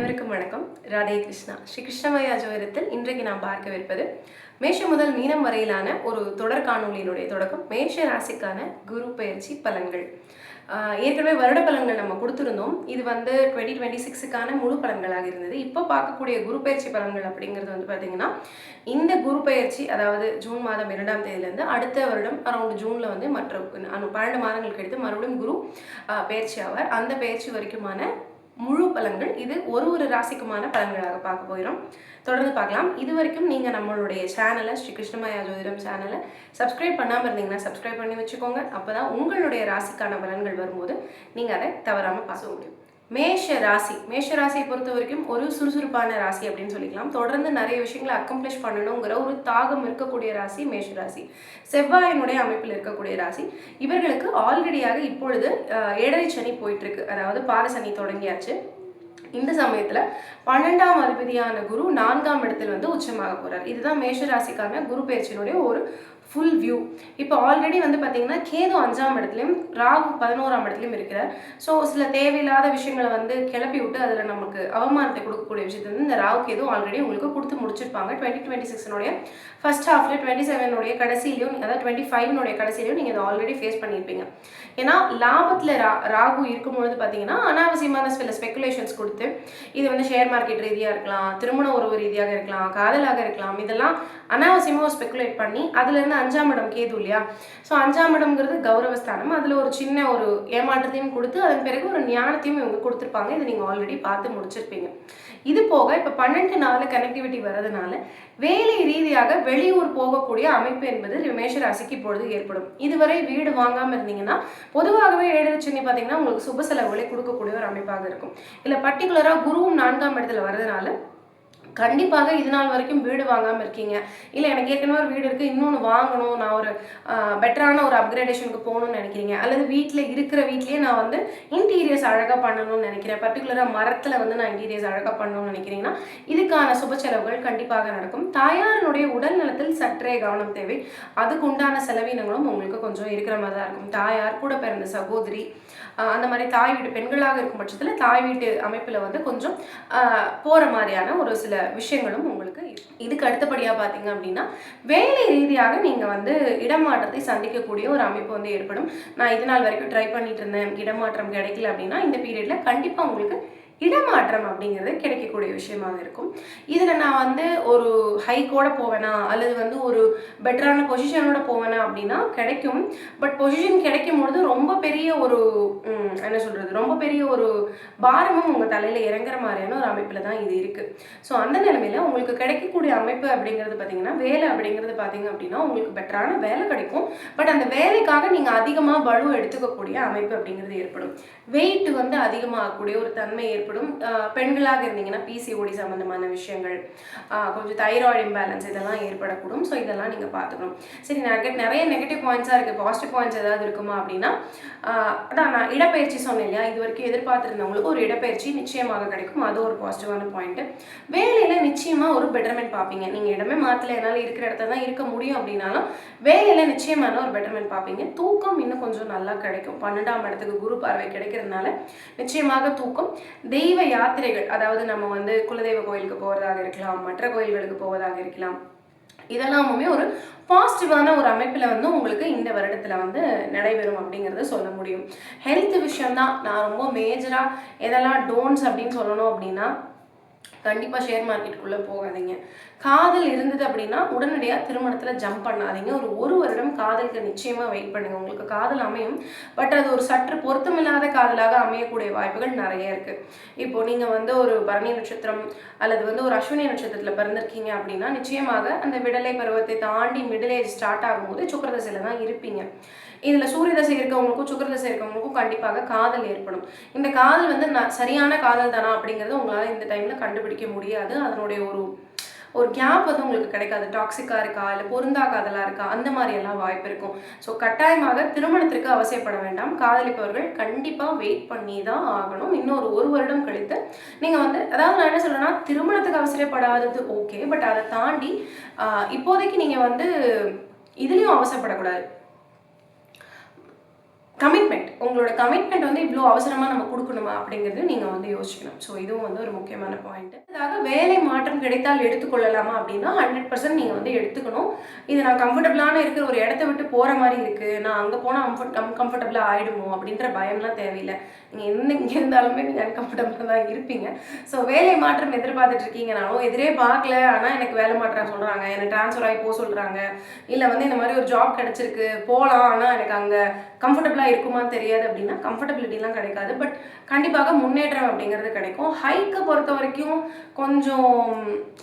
அனைவருக்கும் வணக்கம். ராதே கிருஷ்ணா. ஸ்ரீ கிருஷ்ணமயா ஜோதிடத்தில் இன்றைக்கு நாம் பார்க்கவிருப்பது மேஷம் முதல் மீனம் வரையிலான ஒரு தொடர் காணொலியினுடைய தொடக்கம். மேஷ ராசிக்கான குரு பெயர்ச்சி பலன்கள். ஏற்கனவே வருட பலன்கள் நம்ம கொடுத்துருந்தோம். இது 2026க்கான முழு பலன்களாக இருந்தது. இப்போ பார்க்கக்கூடிய குரு பயிற்சி பலன்கள் அப்படிங்கிறது பார்த்தீங்கன்னா, இந்த குரு பயிற்சி அதாவது ஜூன் மாதம் 2ஆம் தேதியிலேருந்து அடுத்த வருடம் அரௌண்ட் ஜூனில் மற்ற 12 மாதங்கள் கழித்து மறுபடியும் குரு பயிற்சி ஆவார். அந்த பயிற்சி வரைக்குமான முழு பலன்கள் இது ஒரு ராசிக்குமான பலன்களாக பார்க்க போகிறோம். தொடர்ந்து பார்க்கலாம். இது வரைக்கும் நீங்கள் நம்மளுடைய சேனலை ஸ்ரீ கிருஷ்ணமயா ஜோதிடம் சேனலை சப்ஸ்கிரைப் பண்ணாமல் இருந்தீங்கன்னா சப்ஸ்கிரைப் பண்ணி வச்சுக்கோங்க. அப்போ தான் உங்களுடைய ராசிக்கான பலன்கள் வரும்போது நீங்கள் அதை தவறாமல் பார்க்க முடியும். மேஷ ராசியை பொறுத்த வரைக்கும் ஒரு சுறுசுறுப்பான ராசி அப்படின்னு சொல்லிக்கலாம். தொடர்ந்து நிறைய விஷயங்களை அக்கம்ப்ளிஷ் பண்ணணுங்கிற ஒரு தாகம் இருக்கக்கூடிய ராசி மேஷ ராசி. செவ்வாயினுடைய அமைப்பில் இருக்கக்கூடிய ராசி. இவர்களுக்கு ஆல்ரெடியாக இப்பொழுது 7.5 சனி போயிட்டு இருக்கு. அதாவது பாத சனி தொடங்கியாச்சு. இந்த சமயத்துல 12ஆம் அதிபதியான குரு 4ஆம் இடத்தில் உச்சமாக போறார். இதுதான் மேஷ ராசிக்கான குரு பயிற்சியினுடைய ஒரு ஃபுல் வியூ. இப்போ ஆல்ரெடி பார்த்தீங்கன்னா கேது 5ஆம் இடத்துலையும் ராகு 11ஆம் இடத்துலையும் இருக்கிறார். ஸோ சில தேவையில்லாத விஷயங்களை கிளப்பி விட்டு அதில் நமக்கு அவமானத்தை கொடுக்கக்கூடிய விஷயத்தை இந்த ராகு கேது ஆல்ரெடி உங்களுக்கு கொடுத்து முடிச்சிருப்பாங்க. 2026 ஃபர்ஸ்ட் ஹாஃப்ல 27 கடைசியிலையும் அதாவது 25 கடைசியிலையும் நீங்கள் இதை ஆல்ரெடி ஃபேஸ் பண்ணியிருப்பீங்க. ஏன்னா லாபத்தில் ராகு இருக்கும்பொழுது பார்த்தீங்கன்னா அனாவசியமான சில ஸ்பெகுலேஷன்ஸ் கொடுத்து இது ஷேர் மார்க்கெட் ரீதியாக இருக்கலாம், திருமண உறவு ரீதியாக இருக்கலாம், காதலாக இருக்கலாம், இதெல்லாம் அனாவசியமாக ஸ்பெகுலேட் பண்ணி அதுலேருந்து 5ஆம் இடம் கேது இல்லையா. ஸோ 5ஆம் இடம்ங்கிறது கௌரவஸ்தானம். அதில் ஒரு சின்ன ஒரு ஏமாற்றத்தையும் கொடுத்து அதன் பிறகு ஒரு ஞானத்தையும் இவங்க கொடுத்துருப்பாங்க. இதை நீங்கள் ஆல்ரெடி பார்த்து முடிச்சிருப்பீங்க. இது போக இப்போ 12 கனெக்டிவிட்டி வர்றதுனால வேலை ரீதியாக வெளியூர் போகக்கூடிய அமைப்பு என்பது மேஷ ராசிக்கு இப்பொழுது ஏற்படும். இதுவரை வீடு வாங்காமல் இருந்தீங்கன்னா பொதுவாகவே 7.5 சனி பார்த்தீங்கன்னா உங்களுக்கு சுப செலவுகளை கொடுக்கக்கூடிய ஒரு அமைப்பாக இருக்கும். இல்லை பர்டிகுலராக குருவும் 4ஆம் இடத்துல வர்றதுனால கண்டிப்பாக இது நாள் வரைக்கும் வீடு வாங்காமல் இருக்கீங்க. இல்லை எனக்கு ஏற்கனவே ஒரு வீடு இருக்குது, இன்னொன்று வாங்கணும், நான் ஒரு பெட்டரான ஒரு அப்கிரேடேஷனுக்கு போகணும்னு நினைக்கிறீங்க. அல்லது வீட்லேயே நான் இன்டீரியர்ஸ் அழகாக பண்ணணும்னு நினைக்கிறேன். பர்டிகுலராக மரத்தில் நான் இன்டீரியர்ஸ் அழகாக பண்ணணும்னு நினைக்கிறீங்கன்னா இதுக்கான சுப செலவுகள் கண்டிப்பாக நடக்கும். தாயாரினுடைய உடல் நலத்தில் சற்றே கவனம் தேவை. அதுக்கு உண்டான செலவினங்களும் உங்களுக்கு கொஞ்சம் இருக்கிற மாதிரி தான் இருக்கும். தாயார், கூட பிறந்த சகோதரி, அந்த மாதிரி தாய் வீட்டு பெண்களாக இருக்கும் பட்சத்தில் தாய் வீட்டு அமைப்பில் கொஞ்சம் போகிற மாதிரியான ஒரு சில விஷயங்களும் உங்களுக்கு. இதுக்கு அடுத்தபடியாக பார்த்தீங்க அப்படின்னா வேலை ரீதியாக நீங்கள் இடமாற்றத்தை சந்திக்கக்கூடிய ஒரு அமைப்பு ஏற்படும். நான் இது நாள் வரைக்கும் ட்ரை பண்ணிட்டு இருந்தேன், இடமாற்றம் கிடைக்கல அப்படின்னா இந்த பீரியடில் கண்டிப்பாக உங்களுக்கு இடமாற்றம் அப்படிங்கிறது கிடைக்கக்கூடிய விஷயமாக இருக்கும். இதில் நான் ஒரு ஹைக்கோட போவேனா அல்லது ஒரு பெட்டரான பொசிஷனோட போவேனா அப்படின்னா கிடைக்கும். பட் பொசிஷன் கிடைக்கும் பொழுது ரொம்ப பெரிய ஒரு ரொம்ப பெரிய ஒரு பாரமும் உங்கள் தலையில் இறங்குற மாதிரியான ஒரு அமைப்பில் தான் இது இருக்குது. ஸோ அந்த நிலைமையில் உங்களுக்கு கிடைக்கக்கூடிய அமைப்பு அப்படிங்கிறது பார்த்தீங்கன்னா வேலை அப்படிங்கிறது பார்த்தீங்க அப்படின்னா உங்களுக்கு பெட்டரான வேலை கிடைக்கும். பட் அந்த வேலைக்காக நீங்கள் அதிகமாக பலு எடுத்துக்கக்கூடிய அமைப்பு அப்படிங்கிறது ஏற்படும். வெயிட் அதிகமாகக்கூடிய ஒரு தன்மை ஏற்படும். பெண்களாக இருந்தீங்கன்னா பிசிஓடி சம்பந்தமான விஷயங்கள், கொஞ்சம் தைராய்டு இம்பேலன்ஸ் இதெல்லாம் ஏற்படக்கூடும். ஸோ இதெல்லாம் நீங்கள் பார்த்துக்கணும். சரி, நிறைய நெகட்டிவ் பாயிண்ட்ஸாக இருக்குது, பாசிட்டிவ் பாயிண்ட்ஸ் ஏதாவது இருக்குமா அப்படின்னா அதான் நான் இடப்பெயர்ச்சி சொன்னேன் இல்லையா. இது வரைக்கும் எதிர்பார்த்துருந்தவங்களுக்கு ஒரு இடப்பெயர்ச்சி நிச்சயமாக கிடைக்கும். அது ஒரு பாசிட்டிவான பாயிண்ட். வேலையில் நிச்சயமாக ஒரு பெட்டர்மெண்ட் பார்ப்பீங்க. நீங்கள் இடமே மாற்றல, என்னால் இருக்கிற இடத்துல தான் இருக்க முடியும் அப்படின்னாலும் வேலையில் நிச்சயமான ஒரு பெட்டர்மெண்ட் பார்ப்பீங்க. தூக்கம் இன்னும் கொஞ்சம் நல்லா கிடைக்கும். 12ஆம் இடத்துக்கு குரு பார்வை கிடைக்கிறதுனால நிச்சயமாக தூக்கம். தெய்வ யாத்திரைகள், அதாவது நம்ம குலதெய்வ கோயிலுக்கு போவதாக இருக்கலாம், மற்ற கோயில்களுக்கு போவதாக இருக்கலாம், இதெல்லாமுமே ஒரு பாசிட்டிவான ஒரு அமைப்பில் உங்களுக்கு இந்த வருடத்தில் நடைபெறும் அப்படிங்கிறத சொல்ல முடியும். ஹெல்த் விஷயம்தான் நான் ரொம்ப மேஜராக எதெல்லாம் டோன்ட்ஸ் அப்படின்னு சொல்லணும் அப்படின்னா கண்டிப்பாக ஷேர் மார்க்கெட்டுக்குள்ளே போகாதீங்க. காதல் இருந்தது அப்படின்னா உடனடியாக திருமணத்தில் ஜம்ப் பண்ணாதீங்க. ஒரு வருடம் காதலுக்கு நிச்சயமாக வெயிட் பண்ணுங்கள். உங்களுக்கு காதல் அமையும். பட் அது ஒரு சற்று பொருத்தமில்லாத காதலாக அமையக்கூடிய வாய்ப்புகள் நிறைய இருக்குது. இப்போது நீங்கள் ஒரு பரணி நட்சத்திரம் அல்லது ஒரு அஸ்வினி நட்சத்திரத்தில் பிறந்திருக்கீங்க அப்படின்னா நிச்சயமாக அந்த விடலை பருவத்தை தாண்டி மிடில் ஏஜ் ஸ்டார்ட் ஆகும்போது சுக்கிரதசையில் தான் இருப்பீங்க. இதில் சூரிய தசை இருக்கவங்களுக்கும் சுக்கிரதசை இருக்கவங்களுக்கும் கண்டிப்பாக காதல் ஏற்படும். இந்த காதல் சரியான காதல் தானா அப்படிங்கிறது உங்களால் இந்த டைமில் கண்டுபிடிக்க முடியாது. அதனுடைய ஒரு கேப் உங்களுக்கு கிடைக்காது. டாக்ஸிக்காக இருக்கா இல்லை பொருந்தா காதலாக இருக்கா, அந்த மாதிரியெல்லாம் வாய்ப்பு இருக்கும். ஸோ கட்டாயமாக திருமணத்திற்கு அவசியப்பட வேண்டாம். காதலிப்பவர்கள் கண்டிப்பாக வெயிட் பண்ணி தான் ஆகணும். இன்னொரு வருடம் கழித்து நீங்கள் அதாவது நான் என்ன சொல்கிறேன்னா திருமணத்துக்கு அவசரப்படாதது ஓகே. பட் அதை தாண்டி இப்போதைக்கு நீங்கள் இதுலேயும் அவசரப்படக்கூடாது. கமிட்மெண்ட் உங்களோட கமிட்மெண்ட் வந்து இவ்வளோ அவசரமாக நம்ம கொடுக்கணுமா அப்படிங்கிறது நீங்கள் வந்து யோசிக்கணும். ஸோ இதுவும் வந்து ஒரு முக்கியமான பாயிண்ட். அதாக வேலை மாற்றம் கிடைத்தால் எடுத்துக்கொள்ளலாமா அப்படின்னா 100% நீங்கள் வந்து எடுத்துக்கணும். இது நான் கம்ஃபர்டபுளான இருக்கிற ஒரு இடத்த விட்டு போகிற மாதிரி இருக்குது, நான் அங்கே போனால் கம்ஃபர்டபுளாக ஆகிடுமோ அப்படின்ற பயம்லாம் தேவையில்லை. நீங்கள் இங்கே இருந்தாலுமே நீங்கள் அன்கம்ஃபர்டபுளாக தான் இருப்பீங்க. ஸோ வேலை மாற்றம் எதிர்பார்த்துட்டு இருக்கீங்கனாலும் எதிரே பார்க்கல, ஆனால் எனக்கு வேலை மாற்றம் சொல்கிறாங்க, எனக்கு ட்ரான்ஸ்ஃபர் ஆகி போக சொல்கிறாங்க, இல்லை வந்து இந்த மாதிரி ஒரு ஜாப் கிடச்சிருக்கு போகலாம், ஆனால் எனக்கு அங்கே கம்ஃபர்டபுளாக இருக்குமான்னு தெரியாது அப்படின்னா கம்ஃபர்டபிலிட்டிலாம் கிடைக்காது. பட் கண்டிப்பாக முன்னேற்றம் அப்படிங்கிறது கிடைக்கும். ஹைக்கை பொறுத்த வரைக்கும் கொஞ்சம்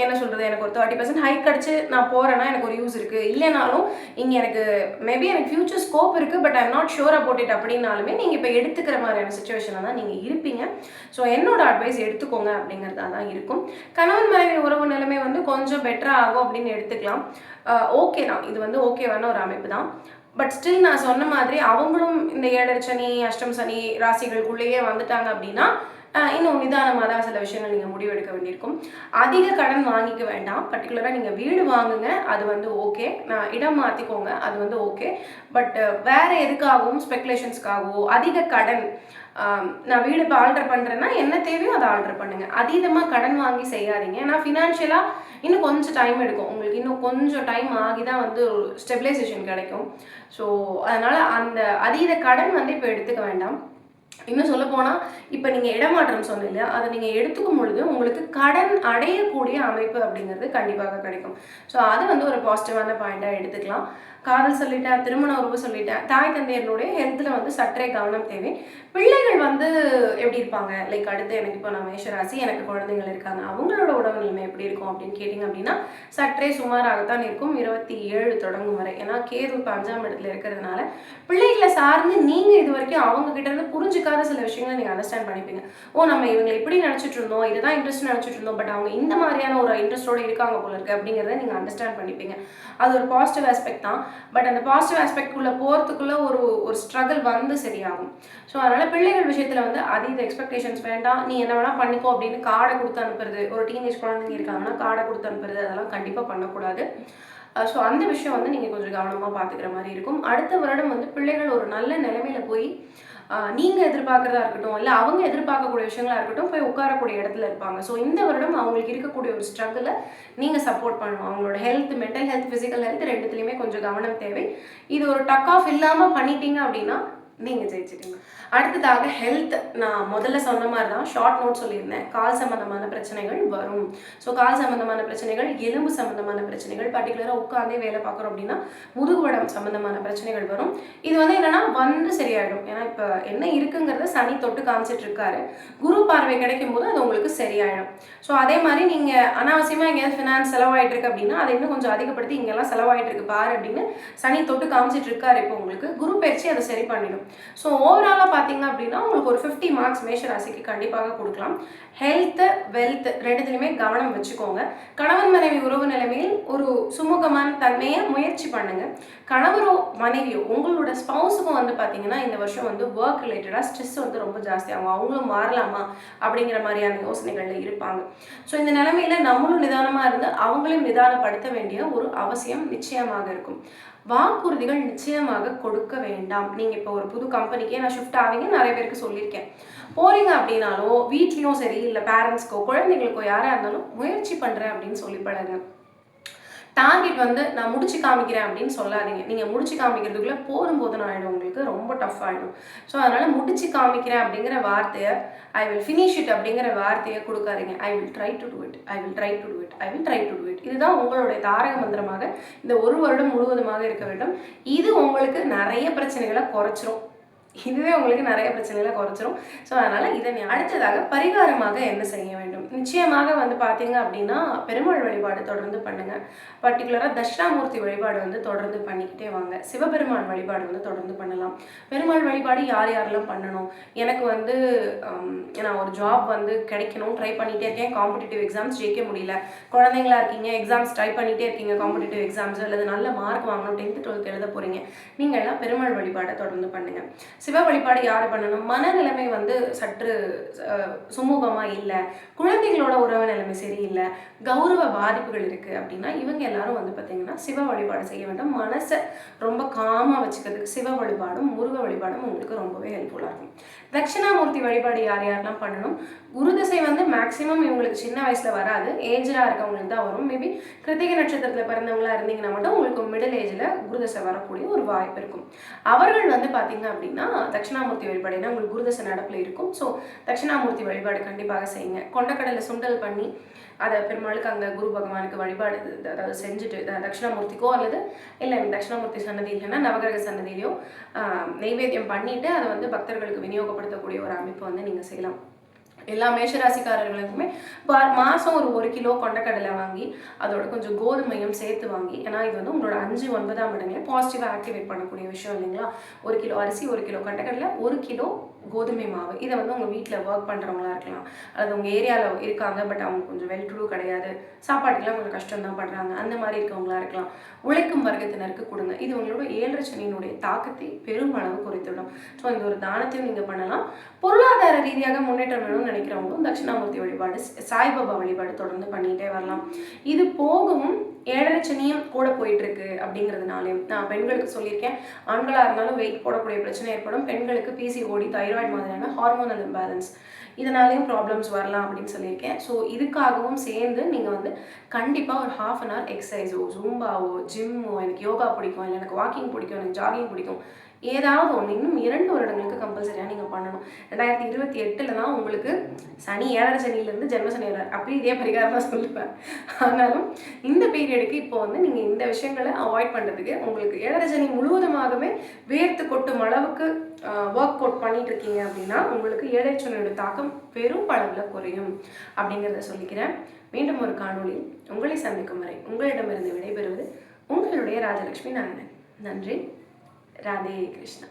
என்ன சொல்கிறது, எனக்கு ஒரு 30% ஹைக் கிடச்சி நான் போகிறேன்னா எனக்கு ஒரு யூஸ் இருக்குது. இல்லைனாலும் இங்கே எனக்கு மேபி எனக்கு ஃபியூச்சர் ஸ்கோப் இருக்குது, but I'm not sure about it அப்படின்னாலுமே நீங்கள் இப்போ எடுத்துக்கிற மாதிரியான சுச்சுவேஷனில் தான் நீங்கள் இருப்பீங்க. ஸோ என்னோட அட்வைஸ் எடுத்துக்கோங்க அப்படிங்கிறதா தான் இருக்கும். கணவன் மனைவி உறவு நிலைமை வந்து கொஞ்சம் பெட்டராக ஆகும் அப்படின்னு எடுத்துக்கலாம். ஓகே தான், இது வந்து ஓகேவான ஒரு அமைப்பு தான். பட் ஸ்டில் நான் சொன்ன மாதிரி அவங்களும் இந்த 7 சனி அஷ்டம் சனி ராசிகளுக்குள்ளேயே வந்துட்டாங்க அப்படின்னா இன்னும் நிதானமாக தான் சில விஷயங்கள் நீங்கள் முடிவெடுக்க வேண்டியிருக்கும். அதிக கடன் வாங்கிக்க வேண்டாம். பர்டிகுலராக நீங்கள் வீடு வாங்குங்க, அது வந்து ஓகே. நான் இடம் மாற்றிக்கோங்க, அது வந்து ஓகே. பட் வேறு எதுக்காகவும் ஸ்பெகுலேஷன்ஸ்க்காகவோ அதிக கடன், நான் வீடு இப்போ ஆல்டர் பண்ணுறேன்னா என்ன தேவையோ அதை ஆல்டர் பண்ணுங்கள். அதீதமாக கடன் வாங்கி செய்யாதீங்க. ஏன்னா ஃபினான்ஷியலாக இன்னும் கொஞ்சம் டைம் எடுக்கும். உங்களுக்கு இன்னும் கொஞ்சம் டைம் ஆகி தான் வந்து ஒரு ஸ்டெபிலைசேஷன் கிடைக்கும். ஸோ அதனால் அந்த அதீத கடன் வந்து இப்போ எடுத்துக்க வேண்டாம். இன்னும் சொல்ல போனால் இப்போ நீங்கள் இடமாற்றம் சொன்னீங்க இல்லையா, அதை நீங்கள் எடுத்துக்கும் பொழுது உங்களுக்கு கடன் அடையக்கூடிய அமைப்பு அப்படிங்கிறது கண்டிப்பாக கிடைக்கும். ஸோ அது வந்து ஒரு பாசிட்டிவான பாயிண்டாக எடுத்துக்கலாம். காதல் சொல்லிட்டேன், திருமண உறவு சொல்லிட்டேன், தாய் தந்தையர்களுடைய ஹெல்த்தில் வந்து சற்றே கவனம் தேவை. பிள்ளைகள் வந்து எப்படி இருப்பாங்க, லைக் அடுத்து எனக்கு இப்போ நான் மேஷராசி, எனக்கு குழந்தைகள் இருக்காங்க, அவங்களோட உடல் நிலைமை எப்படி இருக்கும் அப்படின்னு கேட்டிங்க அப்படின்னா சற்றே சுமாராகத்தான் இருக்கும் 27 தொடங்கும் வரை. ஏன்னா கேது இப்போ 5ஆம் இடத்துல இருக்கிறதுனால பிள்ளைகளை சார்ந்து நீங்கள் இது வரைக்கும் அவங்க கிட்ட இருந்து புரிஞ்சுக்காத சில விஷயங்களை நீங்கள் அண்டர்ஸ்டாண்ட் பண்ணிப்பீங்க. ஓ, நம்ம இவங்களை இப்படி நினச்சிட்டு இருந்தோம், இதுதான் இன்ட்ரெஸ்ட் நினச்சிட்டு இருந்தோம், பட் அவங்க இந்த மாதிரியான ஒரு இன்ட்ரெஸ்டோடு இருக்காங்க போல இருக்கு அப்படிங்கிறத நீங்கள் அண்டர்ஸ்டாண்ட் பண்ணிப்பீங்க. அது ஒரு பாசிட்டிவ் ஆஸ்பெக்ட் தான். பட் அந்த பாசிட்டிவ் ஆஸ்பெக்ட்குள்ளே போகிறதுக்குள்ளே ஒரு ஸ்ட்ரகிள் வந்து சரியாகும். ஸோ அதனால் பிள்ளைகள் விஷயத்தில் வந்து அதீத எக்ஸ்பெக்டேஷன்ஸ் வேண்டாம். நீ என்ன வேணால் பண்ணிக்கோ அப்படின்னு கார்டை கொடுத்து அனுப்புறது, ஒரு டீனேஜ் குழந்தைங்க இருக்காங்கன்னா கார்டை கொடுத்து அனுப்புறது, அதெல்லாம் கண்டிப்பாக பண்ணக்கூடாது. ஸோ அந்த விஷயம் வந்து நீங்கள் கொஞ்சம் கவனமாக பார்த்துக்கிற மாதிரி இருக்கும். அடுத்த வருடம் வந்து பிள்ளைகள் ஒரு நல்ல நிலைமையில் போய் நீங்கள் எதிர்பார்க்குறதா இருக்கட்டும், இல்லை அவங்க எதிர்பார்க்கக்கூடிய விஷயங்களா இருக்கட்டும், போய் உட்காரக்கூடிய இடத்துல இருப்பாங்க. ஸோ இந்த வருடம் அவங்களுக்கு இருக்கக்கூடிய ஒரு ஸ்ட்ரகிளை நீங்கள் சப்போர்ட் பண்ணணும். அவங்களோட health, mental health, physical health ரெண்டுத்துலேயுமே கொஞ்சம் கவனம் தேவை. இது ஒரு டக் ஆஃப் இல்லாமல் பண்ணிட்டீங்க அப்படின்னா நீங்கள் ஜெயிச்சிட்டீங்க. அடுத்ததாக ஹெல்த், நான் முதல்ல சொன்ன மாதிரி தான் ஷார்ட் நோட் சொல்லியிருந்தேன். கால் சம்மந்தமான பிரச்சனைகள் வரும். ஸோ கால் சம்மந்தமான பிரச்சனைகள், எலும்பு சம்மந்தமான பிரச்சனைகள், பர்டிகுலராக உட்காந்தே வேலை பார்க்குறோம் அப்படின்னா முதுகுவடம் சம்மந்தமான பிரச்சனைகள் வரும். இது வந்து என்னன்னா வந்து சரியாயிடும். ஏன்னா இப்போ என்ன இருக்குங்கிறத சனி தொட்டு காமிச்சிட்டு இருக்காரு. குரு பார்வை கிடைக்கும் போது அது உங்களுக்கு சரியாயிடும். ஸோ அதே மாதிரி நீங்கள் அனாவசியமாக எங்கேயாவது ஃபினான்ஸ் செலவாயிட்டு இருக்கு அப்படின்னா அதை இன்னும் கொஞ்சம் அதிகப்படுத்தி இங்கெல்லாம் செலவாயிட்டு இருக்கு பாரு அப்படின்னு சனி தொட்டு காமிச்சிட்டு இருக்காரு. இப்போ உங்களுக்கு குரு பயிற்சி அதை சரி பண்ணிடும். ஸோ ஓவராலாக பார்த்தீங்க அப்படின்னா உங்களுக்கு ஒரு 50 மார்க்ஸ் மேஷ ராசிக்கு கண்டிப்பாக கொடுக்கலாம். ஹெல்த்து, வெல்த் ரெண்டுத்துலையுமே கவனம் வச்சுக்கோங்க. கணவன் மனைவி உறவு நிலைமையில் ஒரு சுமூகமான தன்மையை முயற்சி பண்ணுங்க. கணவரோ மனைவியோ உங்களோட ஸ்பவுஸுக்கும் வந்து பார்த்தீங்கன்னா இந்த வருஷம் வந்து ஒர்க் ரிலேட்டடாக ஸ்ட்ரெஸ் வந்து ரொம்ப ஜாஸ்தியாகும். அவங்களும் மாறலாமா அப்படிங்கிற மாதிரியான யோசனைகளில் இருப்பாங்க. ஸோ இந்த நிலைமையில நம்மளும் நிதானமாக இருந்து அவங்களையும் நிதானப்படுத்த வேண்டிய ஒரு அவசியம் நிச்சயமாக இருக்கும். வாக்குறுதிகள் நிச்சயமாக கொடுக்க வேண்டாம். நீங்கள் இப்போ ஒரு புது கம்பெனிக்கே நான் ஷிஃப்ட் ஆவீங்க, நிறைய பேருக்கு சொல்லியிருக்கேன். போகிறீங்க அப்படின்னாலும் வீட்லேயும் சரி, இல்லை பேரண்ட்ஸ்க்கோ குழந்தைங்களுக்கோ யாராக இருந்தாலும் முயற்சி பண்ணுறேன் அப்படின்னு சொல்லி பழகுங்க. டார்கெட் வந்து நான் முடிச்சு காமிக்கிறேன் அப்படின்னு சொல்லாதீங்க. நீங்கள் முடிச்சு காமிக்கிறதுக்குள்ளே போதும் ஆகிடும், உங்களுக்கு ரொம்ப டஃப் ஆகிடும். ஸோ அதனால் முடிச்சு காமிக்கிறேன் அப்படிங்கிற வார்த்தையை, ஐ வில் ஃபினிஷ் இட் அப்படிங்கிற வார்த்தையை கொடுக்காதீங்க. I will try to do it, I will try to do it, I will try to do it. இதுதான் உங்களுடைய தாரக மந்திரமாக இந்த ஒரு வருடம் முழுவதுமாக இருக்க வேண்டும். இது உங்களுக்கு நிறைய பிரச்சனைகளை குறைச்சிரும். இதுவே உங்களுக்கு நிறைய பிரச்சனைகளை குறைச்சிரும். ஸோ அதனால் இதை அடுத்ததாக பரிகாரமாக என்ன செய்ய வேண்டும்? நிச்சயமாக வந்து பார்த்தீங்க அப்படின்னா பெருமாள் வழிபாடு தொடர்ந்து பண்ணுங்கள். பர்டிகுலராக தட்சிணாமூர்த்தி வழிபாடு வந்து தொடர்ந்து பண்ணிக்கிட்டே வாங்க. சிவபெருமான் வழிபாடு வந்து தொடர்ந்து பண்ணலாம். பெருமாள் வழிபாடு யார் யாரெல்லாம் பண்ணணும்? எனக்கு வந்து நான் ஒரு ஜாப் வந்து கிடைக்கணும், ட்ரை பண்ணிகிட்டே இருக்கேன், காம்படிட்டிவ் எக்ஸாம்ஸ் ஜெயிக்க முடியல, குழந்தைங்களா இருக்கீங்க, எக்ஸாம்ஸ் ட்ரை பண்ணிகிட்டே இருக்கீங்க, காம்படிட்டிவ் எக்ஸாம்ஸ் அல்லது நல்ல மார்க் வாங்கணும், 10th 12th எழுத போகிறீங்க, நீங்கள் எல்லாம் பெருமாள் வழிபாடை தொடர்ந்து பண்ணுங்கள். சிவ வழிபாடு யார் பண்ணணும்? மனநிலைமை வந்து சற்று சுமூகமாக இல்லை, குழந்தைகளோட உறவு நிலைமை சரியில்லை, கௌரவ பாதிப்புகள் இருக்குது அப்படின்னா இவங்க எல்லாரும் வந்து பார்த்திங்கன்னா சிவ வழிபாடு செய்ய வேண்டும். மனசை ரொம்ப காமாக வச்சுக்கிறதுக்கு சிவ வழிபாடும் முருக வழிபாடும் உங்களுக்கு ரொம்பவே ஹெல்ப்ஃபுல்லாக இருக்கும். தட்சிணாமூர்த்தி வழிபாடு யார் யாரெல்லாம் பண்ணணும்? குருதசை வந்து மேக்ஸிமம் இவங்களுக்கு சின்ன வயசில் வராது, ஏஜ்டாக இருக்கவங்களுக்கு தான் வரும். மேபி கிருத்திகை நட்சத்திரத்தில் பிறந்தவங்களா இருந்தீங்கன்னா மட்டும் உங்களுக்கு மிடில் ஏஜில் குருதசை வரக்கூடிய ஒரு வாய்ப்பு இருக்கும். அவர்கள் வந்து பார்த்தீங்க அப்படின்னா தட்சிணாமூர்த்தி வழிபாடுனா உங்களுக்கு குருதசை நடப்பில் இருக்கும். ஸோ தட்சிணாமூர்த்தி வழிபாடு கண்டிப்பாக செய்யுங்க. கொண்டக்கடலை சுண்டல் பண்ணி அதை பெருமாளுக்கு அங்கே குரு பகவானுக்கு வழிபாடு அதாவது செஞ்சுட்டு தட்சிணாமூர்த்திக்கோ அல்லது இல்லை தட்சிணாமூர்த்தி சன்னதி இல்லைன்னா நவகிரக சன்னதியிலையோ நெய்வேத்தியம் பண்ணிட்டு அதை வந்து பக்தர்களுக்கு விநியோகப்படுத்தக்கூடிய ஒரு அமைப்பு வந்து நீங்கள் செய்யலாம். எல்லா மேஷராசிக்காரர்களுக்குமே மாதம் ஒரு கிலோ கொண்டக்கடலை வாங்கி அதோட கொஞ்சம் கோதுமையும் சேர்த்து வாங்கி, ஏன்னா இது வந்து உங்களோட 5, 9ஆம் இடங்களே பாசிட்டிவாக ஆக்டிவேட் பண்ணக்கூடிய விஷயம் இல்லைங்களா. 1 கிலோ அரிசி, 1 கிலோ கொண்டக்கடலை, 1 கிலோ கோதுமை மாவு. இதை வந்து உங்கள் வீட்டில் ஒர்க் பண்ணுறவங்களா இருக்கலாம், அல்லது உங்கள் ஏரியாவில் இருக்காங்க பட் அவங்க கொஞ்சம் வெல் டு டூ கிடையாது, சாப்பாட்டுக்கெல்லாம் கொஞ்சம் கஷ்டம் தான் படுறாங்க, அந்த மாதிரி இருக்கவங்களா இருக்கலாம். உழைக்கும் வர்க்கத்தினருக்கு கொடுங்க. இது உங்களோட 7 சனியினுடைய தாக்கத்தை பெருமளவு குறைத்துவிடும். ஸோ இந்த ஒரு தானத்தையும் நீங்கள் பண்ணலாம். பொருளாதார ரீதியாக முன்னேற்றம் வேணும்னு நினைக்கிறவங்களும் தட்சிணாமூர்த்தி வழிபாடு, சாய்பாபா வழிபாடு தொடர்ந்து பண்ணிகிட்டே வரலாம். இது போகவும் 7 சனியும் கூட போயிட்டு இருக்கு அப்படிங்கிறதுனாலே நான் பெண்களுக்கு சொல்லியிருக்கேன், ஆண்களாக இருந்தாலும் வெயிட் போடக்கூடிய பிரச்சனை ஏற்படும். பெண்களுக்கு பிசிஓடி, தைராய்டு மாதிரியான ஹார்மோனல் இம்பேலன்ஸ் இதனாலேயும் ப்ராப்ளம்ஸ் வரலாம் அப்படின்னு சொல்லியிருக்கேன். ஸோ இதுக்காகவும் சேர்ந்து நீங்கள் வந்து கண்டிப்பாக ஒரு ½ அன் ஹவர் எக்ஸசைஸோ, ஜூம்பாவோ, ஜிம்மோ, எனக்கு யோகா பிடிக்கும், இல்லை எனக்கு வாக்கிங் பிடிக்கும், எனக்கு ஜாகிங் பிடிக்கும், ஏதாவது ஒன்று இன்னும் 2 வருடங்களுக்கு கம்பல்சரியாக நீங்கள் பண்ணணும். 2028 தான் உங்களுக்கு சனி 7 சனியிலேருந்து ஜென்ம சனி வர, அப்படி இதே பரிகாரம் தான் சொல்லுவேன். ஆனாலும் இந்த பீரியடுக்கு இப்போ வந்து நீங்கள் இந்த விஷயங்களை அவாய்ட் பண்ணுறதுக்கு உங்களுக்கு 7 சனி முழுவதுமாகவே வேர்த்து கொட்டும் அளவுக்கு ஒர்க் அவுட் பண்ணிட்டு இருக்கீங்க அப்படின்னா உங்களுக்கு 7 சனியோட தாக்கம் பெரும் அளவில் குறையும் அப்படிங்கிறத சொல்லிக்கிறேன். மீண்டும் ஒரு காணொளியில் உங்களை சந்திக்கும் வரை உங்களிடமிருந்து விடைபெறுவது உங்களுடைய ராஜலட்சுமி நாராயணன். நன்றி. ராதே கிருஷ்ணா.